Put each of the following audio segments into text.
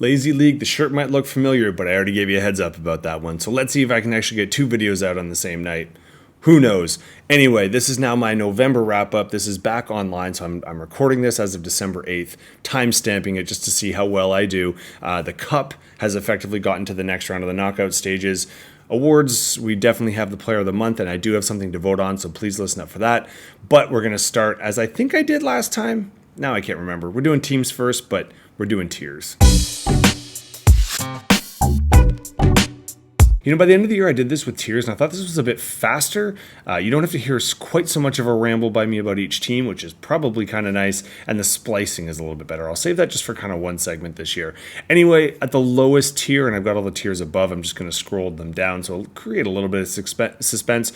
Lazy League, the shirt might look familiar, but I already gave you a heads up about that one. So let's see if I can actually get 2 videos out on the same night. Who knows? Anyway, this is now my November wrap up. This is back online, so I'm recording this as of December 8th, time stamping it just to see how well I do. The Cup has effectively gotten to the next round of the knockout stages. Awards, we definitely have the Player of the Month, and I do have something to vote on, so please listen up for that. But we're going to start, as I think I did last time. Now I can't remember. We're doing teams first, but we're doing tiers. You know, by the end of the year, I did this with tiers, and I thought this was a bit faster. You don't have to hear quite so much of a ramble by me about each team, which is probably kind of nice, and the splicing is a little bit better. I'll save that just for kind of one segment this year. Anyway, at the lowest tier, and I've got all the tiers above, I'm just going to scroll them down, so it'll create a little bit of suspense.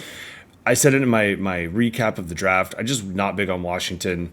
I said it in my recap of the draft. I'm just not big on Washington.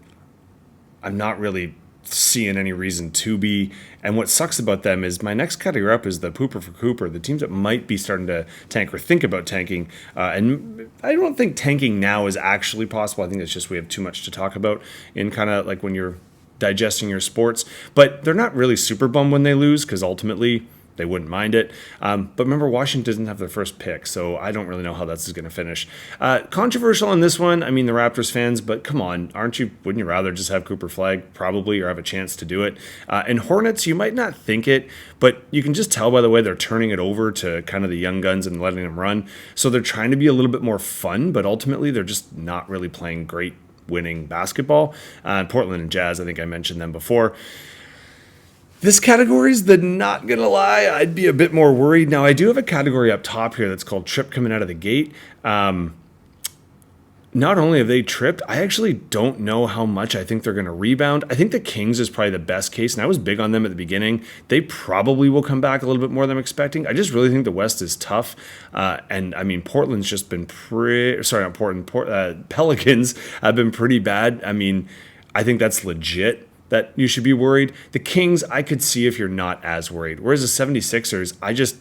I'm not really seeing any reason to be. And what sucks about them is my next category up is the pooper for Cooper, the teams that might be starting to tank or think about tanking. And I don't think tanking now is actually possible. I think it's just we have too much to talk about in kind of like when you're digesting your sports. But they're not really super bummed when they lose because ultimately they wouldn't mind it. But remember, Washington doesn't have their first pick, so I don't really know how that's going to finish. Controversial on this one. I mean, the Raptors fans, but come on, wouldn't you rather just have Cooper Flagg probably or have a chance to do it? And Hornets, you might not think it, but you can just tell by the way they're turning it over to kind of the young guns and letting them run. So they're trying to be a little bit more fun, but ultimately they're just not really playing great winning basketball. Portland and Jazz, I think I mentioned them before. This category is not going to lie, I'd be a bit more worried. Now, I do have a category up top here that's called Trip coming out of the gate. Not only have they tripped, I actually don't know how much I think they're going to rebound. I think the Kings is probably the best case, and I was big on them at the beginning. They probably will come back a little bit more than I'm expecting. I just really think the West is tough. And, I mean, Portland's just been Pelicans have been pretty bad. I mean, I think that's legit that you should be worried. The Kings, I could see if you're not as worried. Whereas the 76ers,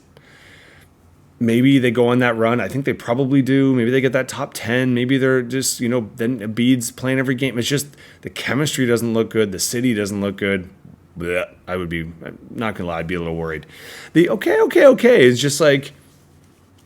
maybe they go on that run. I think they probably do. Maybe they get that top 10. Maybe they're just, then Embiid's playing every game. It's just the chemistry doesn't look good. The city doesn't look good. Blech. I'm not going to lie, I'd be a little worried. The okay is just like,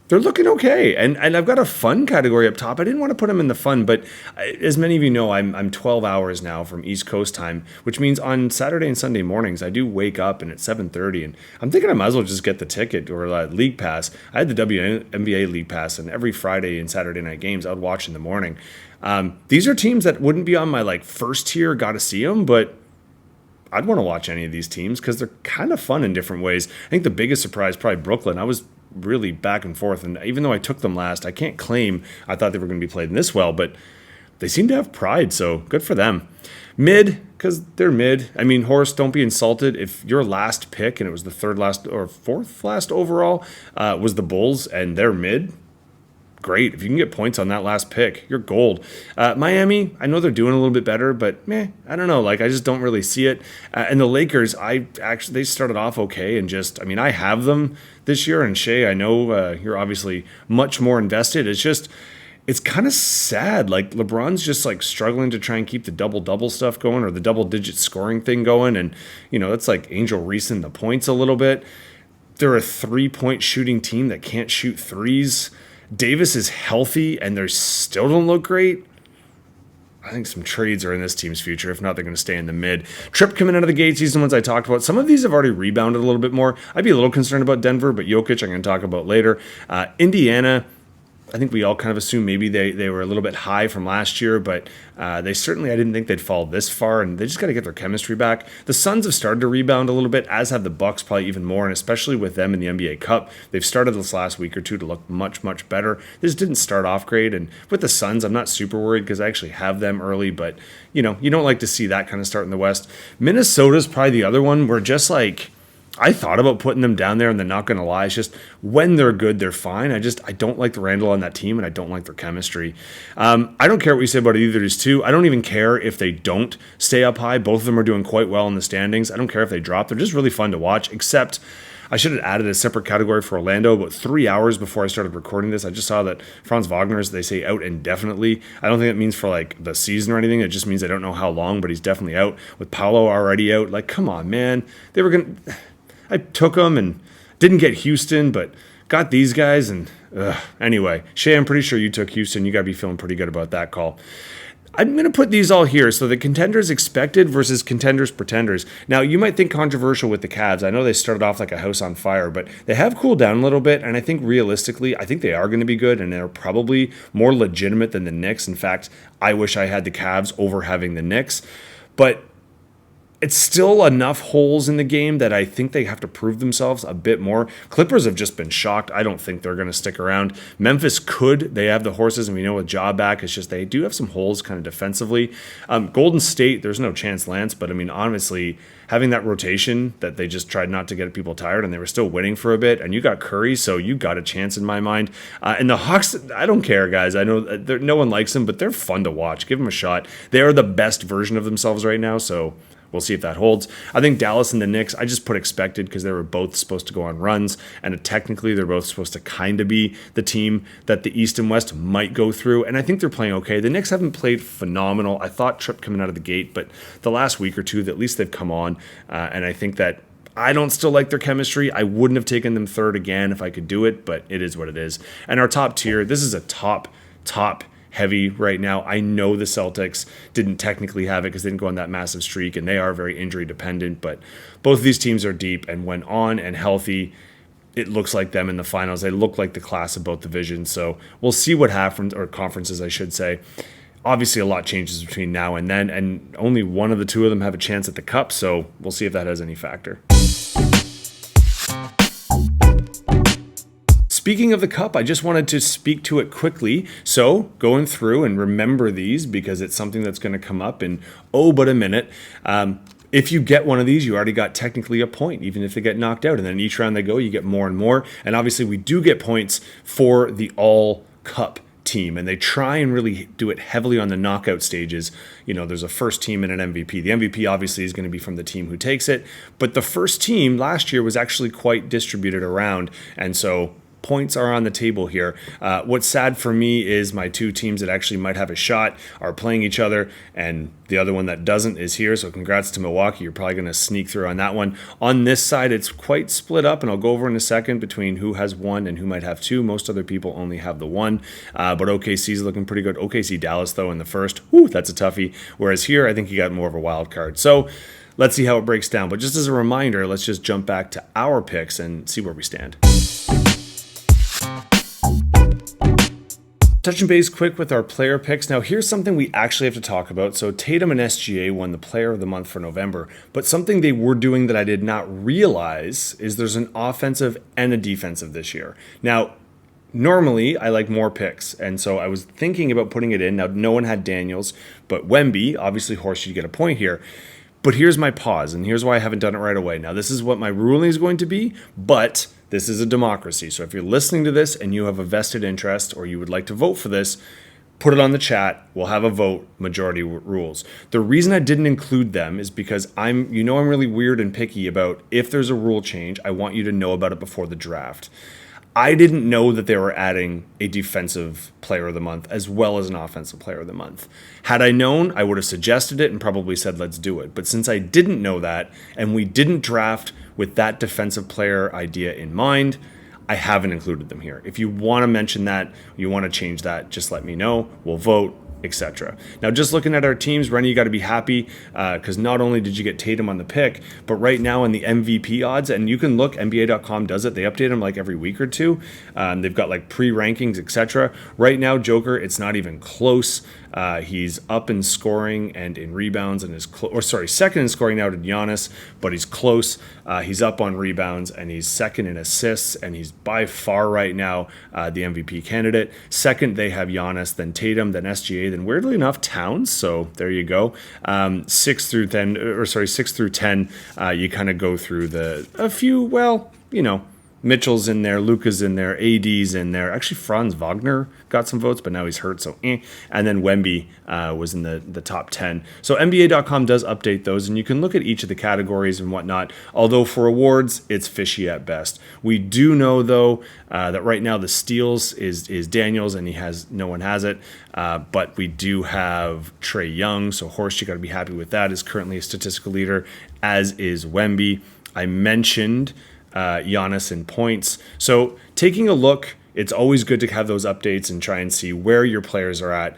they're looking okay. And I've got a fun category up top. I didn't want to put them in the fun, but as many of you know, I'm 12 hours now from East Coast time, which means on Saturday and Sunday mornings, I do wake up and it's 7:30, and I'm thinking I might as well just get the ticket or League Pass. I had the WNBA League Pass, and every Friday and Saturday night games I would watch in the morning. These are teams that wouldn't be on my first tier, gotta see them, but I'd want to watch any of these teams because they're kind of fun in different ways. I think the biggest surprise, probably Brooklyn. I was really back and forth, and even though I took them last, I can't claim I thought they were going to be played this well, but they seem to have pride, so good for them. Mid, because they're mid. I mean, Horace, don't be insulted. If your last pick, and it was the third last or fourth last overall, was the Bulls, and they're mid, great. If you can get points on that last pick, you're gold. Miami, I know they're doing a little bit better, but I don't know. I just don't really see it. And the Lakers, they started off okay, and I have them this year. And Shay, I know you're obviously much more invested. It's kind of sad. LeBron's just struggling to try and keep the double-double stuff going or the double-digit scoring thing going. And, that's like Angel Reese in the points a little bit. They're a three-point shooting team that can't shoot threes. Davis is healthy, and they still don't look great. I think some trades are in this team's future. If not, they're going to stay in the mid. Tripp coming out of the gates, these are the ones I talked about. Some of these have already rebounded a little bit more. I'd be a little concerned about Denver, but Jokic I'm going to talk about later. Indiana, I think we all kind of assumed maybe they were a little bit high from last year, but I didn't think they'd fall this far, and they just got to get their chemistry back. The Suns have started to rebound a little bit, as have the Bucks probably even more, and especially with them in the NBA Cup. They've started this last week or two to look much, much better. They just didn't start off great, and with the Suns, I'm not super worried because I actually have them early, but, you don't like to see that kind of start in the West. Minnesota's probably the other one where I thought about putting them down there, and they're not going to lie. It's just when they're good, they're fine. I don't like the Randall on that team, and I don't like their chemistry. I don't care what you say about either of these two. I don't even care if they don't stay up high. Both of them are doing quite well in the standings. I don't care if they drop. They're just really fun to watch, except I should have added a separate category for Orlando, but 3 hours before I started recording this, I just saw that Franz Wagner's, they say, out indefinitely. I don't think it means for the season or anything. It just means I don't know how long, but he's definitely out. With Paolo already out, come on, man. They were going to... I took them and didn't get Houston, but got these guys. And anyway, Shay, I'm pretty sure you took Houston. You got to be feeling pretty good about that call. I'm going to put these all here. So the contenders expected versus contenders pretenders. Now, you might think controversial with the Cavs. I know they started off like a house on fire, but they have cooled down a little bit. And I think realistically, I think they are going to be good, and they're probably more legitimate than the Knicks. In fact, I wish I had the Cavs over having the Knicks. But it's still enough holes in the game that I think they have to prove themselves a bit more. Clippers have just been shocked. I don't think they're going to stick around. Memphis could. They have the horses, and we know with Ja back, it's just they do have some holes kind of defensively. Golden State, there's no chance, Lance, but I mean, honestly, having that rotation that they just tried not to get people tired, and they were still winning for a bit, and you got Curry, so you got a chance in my mind. And the Hawks, I don't care, guys. I know no one likes them, but they're fun to watch. Give them a shot. They are the best version of themselves right now, so we'll see if that holds. I think Dallas and the Knicks, I just put expected because they were both supposed to go on runs, and technically they're both supposed to kind of be the team that the East and West might go through, and I think they're playing okay. The Knicks haven't played phenomenal. I thought Tripp coming out of the gate, but the last week or two, at least they've come on, and I think that I don't still like their chemistry. I wouldn't have taken them third again if I could do it, but it is what it is. And our top tier, this is a top heavy right now. I know the Celtics didn't technically have it because they didn't go on that massive streak, and they are very injury dependent, but both of these teams are deep, and when on and healthy, it looks like them in the finals. They look like the class of both divisions, so we'll see what happens, or conferences, I should say. Obviously, a lot changes between now and then, and only one of the two of them have a chance at the cup, so we'll see if that has any factor. Speaking of the cup, I just wanted to speak to it quickly. So going through and remember these because it's something that's going to come up in but a minute. If you get one of these, you already got technically a point, even if they get knocked out. And then each round they go, you get more and more. And obviously we do get points for the all cup team, and they try and really do it heavily on the knockout stages. You know, there's a first team and an MVP. The MVP obviously is going to be from the team who takes it, but the first team last year was actually quite distributed around. And so points are on the table here. What's sad for me is my two teams that actually might have a shot are playing each other, and the other one that doesn't is here. So congrats to Milwaukee. You're probably going to sneak through on that one. On this side, it's quite split up, and I'll go over in a second between who has one and who might have two. Most other people only have the one, but OKC's looking pretty good. OKC Dallas, though, in the first. Whew, that's a toughie. Whereas here, I think you got more of a wild card. So let's see how it breaks down. But just as a reminder, let's just jump back to our picks and see where we stand. Touching base quick with our player picks. Now, here's something we actually have to talk about. So Tatum and SGA won the player of the month for November, but something they were doing that I did not realize is there's an offensive and a defensive this year. Now, normally I like more picks, and so I was thinking about putting it in. Now, no one had Daniels, but Wemby, obviously Horst, you get a point here. But here's my pause, and here's why I haven't done it right away. Now, this is what my ruling is going to be, but this is a democracy. So if you're listening to this and you have a vested interest or you would like to vote for this, put it on the chat. We'll have a vote, majority rules. The reason I didn't include them is because I'm really weird and picky about if there's a rule change, I want you to know about it before the draft. I didn't know that they were adding a defensive player of the month as well as an offensive player of the month. Had I known, I would have suggested it and probably said, let's do it. But since I didn't know that, and we didn't draft with that defensive player idea in mind, I haven't included them here. If you want to mention that, you want to change that, just let me know. We'll vote, etc. Now, just looking at our teams, Rennie, you got to be happy because not only did you get Tatum on the pick, but right now in the MVP odds, and you can look, NBA.com does it. They update them like every week or two. They've got like pre-rankings, etc. Right now, Joker, it's not even close. He's up in scoring and in rebounds, and second in scoring now to Giannis, but he's close. He's up on rebounds, and he's second in assists, and he's by far right now the MVP candidate. Second, they have Giannis, then Tatum, then SGA, then weirdly enough, Towns. So there you go. 6 through 10, you kind of go through a few, Mitchell's in there, Luka's in there, AD's in there. Actually, Franz Wagner got some votes, but now he's hurt, so And then Wemby was in the top 10. So NBA.com does update those, and you can look at each of the categories and whatnot. Although for awards, it's fishy at best. We do know, though, that right now the steals is Daniels, and no one has it. But we do have Trae Young, so Horst, you got to be happy with that, is currently a statistical leader, as is Wemby. I mentioned Giannis in points. So taking a look, it's always good to have those updates and try and see where your players are at.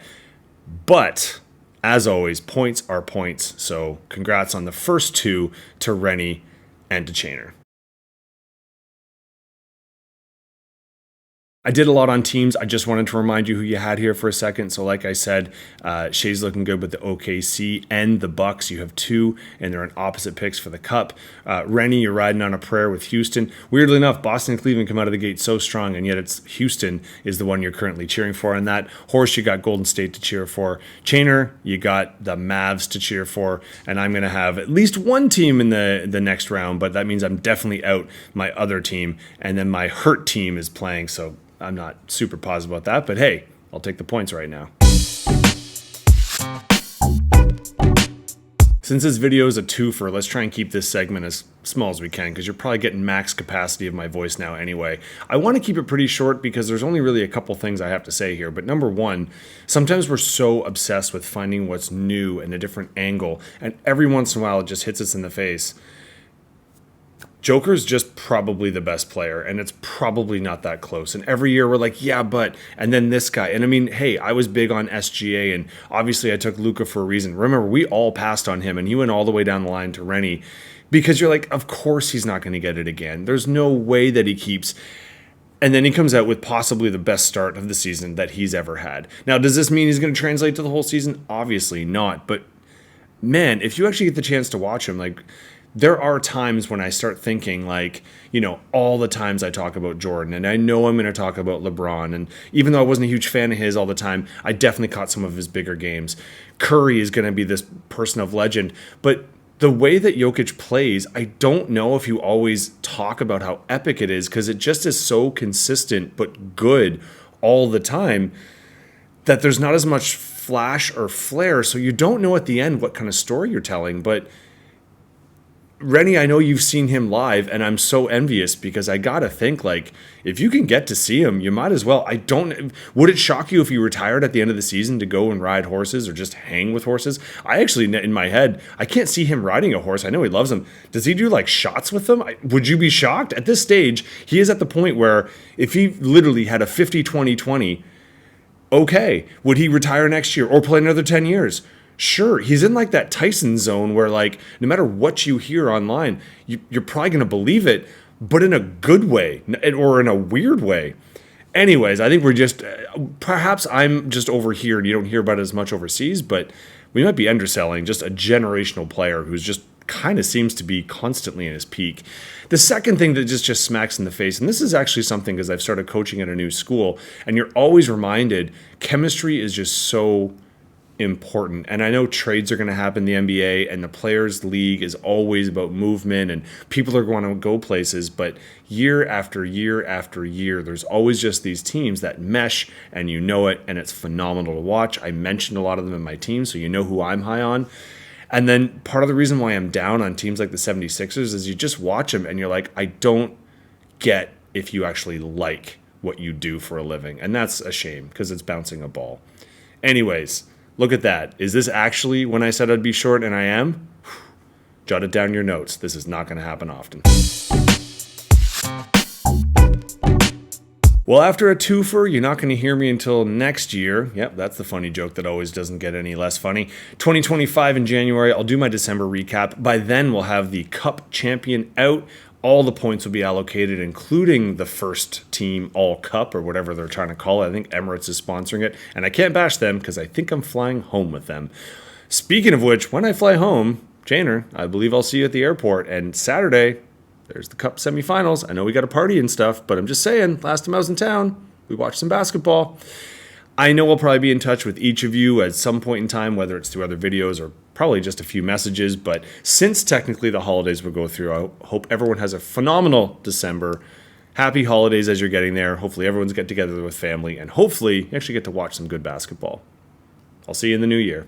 But as always, points are points. So congrats on the first two to Rennie and to Chainer. I did a lot on teams. I just wanted to remind you who you had here for a second. So like I said, Shai's looking good with the OKC and the Bucks. You have two, and they're in opposite picks for the Cup. Rennie, you're riding on a prayer with Houston. Weirdly enough, Boston and Cleveland come out of the gate so strong, and yet it's Houston is the one you're currently cheering for. And that horse, you got Golden State to cheer for. Chainer, you got the Mavs to cheer for. And I'm going to have at least one team in the next round, but that means I'm definitely out my other team. And then my hurt team is playing, so I'm not super positive about that, but hey, I'll take the points right now. Since this video is a twofer, let's try and keep this segment as small as we can because you're probably getting max capacity of my voice now anyway. I want to keep it pretty short because there's only really a couple things I have to say here. But number one, sometimes we're so obsessed with finding what's new and a different angle, and every once in a while it just hits us in the face. Joker's just probably the best player, and it's probably not that close. And every year we're like, yeah, but, and then this guy. And I mean, hey, I was big on SGA, and obviously I took Luka for a reason. Remember, we all passed on him, and he went all the way down the line to Rennie because you're like, of course he's not going to get it again. There's no way that he keeps. And then he comes out with possibly the best start of the season that he's ever had. Now, does this mean he's going to translate to the whole season? Obviously not. But man, if you actually get the chance to watch him, like, there are times when I start thinking like, you know, all the times I talk about Jordan, and I know I'm going to talk about LeBron, and even though I wasn't a huge fan of his all the time, I definitely caught some of his bigger games. Curry is going to be this person of legend, but the way that Jokic plays, I don't know if you always talk about how epic it is because it just is so consistent but good all the time that there's not as much flash or flair, so you don't know at the end what kind of story you're telling, but Rennie, I know you've seen him live, and I'm so envious because I gotta think, like, if you can get to see him, you might as well. Would it shock you if you retired at the end of the season to go and ride horses or just hang with horses? I actually, in my head, I can't see him riding a horse. I know he loves them. Does he do like shots with them? Would you be shocked? At this stage, he is at the point where if he literally had a 50-20-20, okay, would he retire next year or play another 10 years? Sure, he's in like that Tyson zone where like no matter what you hear online, you're probably going to believe it, but in a good way or in a weird way. Anyways, I think we're just, perhaps I'm just over here and you don't hear about it as much overseas, but we might be underselling just a generational player who's just kind of seems to be constantly in his peak. The second thing that just smacks in the face, and this is actually something because I've started coaching at a new school, and you're always reminded chemistry is just so important. And I know trades are going to happen in the NBA, and the Players League is always about movement and people are going to go places, but year after year after year, there's always just these teams that mesh, and you know it, and it's phenomenal to watch. I mentioned a lot of them in my team, so you know who I'm high on. And then part of the reason why I'm down on teams like the 76ers is you just watch them and you're like, I don't get if you actually like what you do for a living. And that's a shame because it's bouncing a ball. Anyways, look at that. Is this actually when I said I'd be short and I am? Jot it down in your notes. This is not going to happen often. Well, after a twofer, you're not going to hear me until next year. Yep, that's the funny joke that always doesn't get any less funny. 2025 in January, I'll do my December recap. By then, we'll have the Cup champion out. All the points will be allocated, including the first team all Cup or whatever they're trying to call it. I think Emirates is sponsoring it, and I can't bash them because I think I'm flying home with them. Speaking of which, when I fly home, Janer, I believe I'll see you at the airport, and Saturday, there's the Cup semifinals. I know we got a party and stuff, but I'm just saying, last time I was in town, we watched some basketball. I know I'll probably be in touch with each of you at some point in time, whether it's through other videos or probably just a few messages. But since technically the holidays will go through, I hope everyone has a phenomenal December. Happy holidays as you're getting there. Hopefully everyone's get together with family, and hopefully you actually get to watch some good basketball. I'll see you in the new year.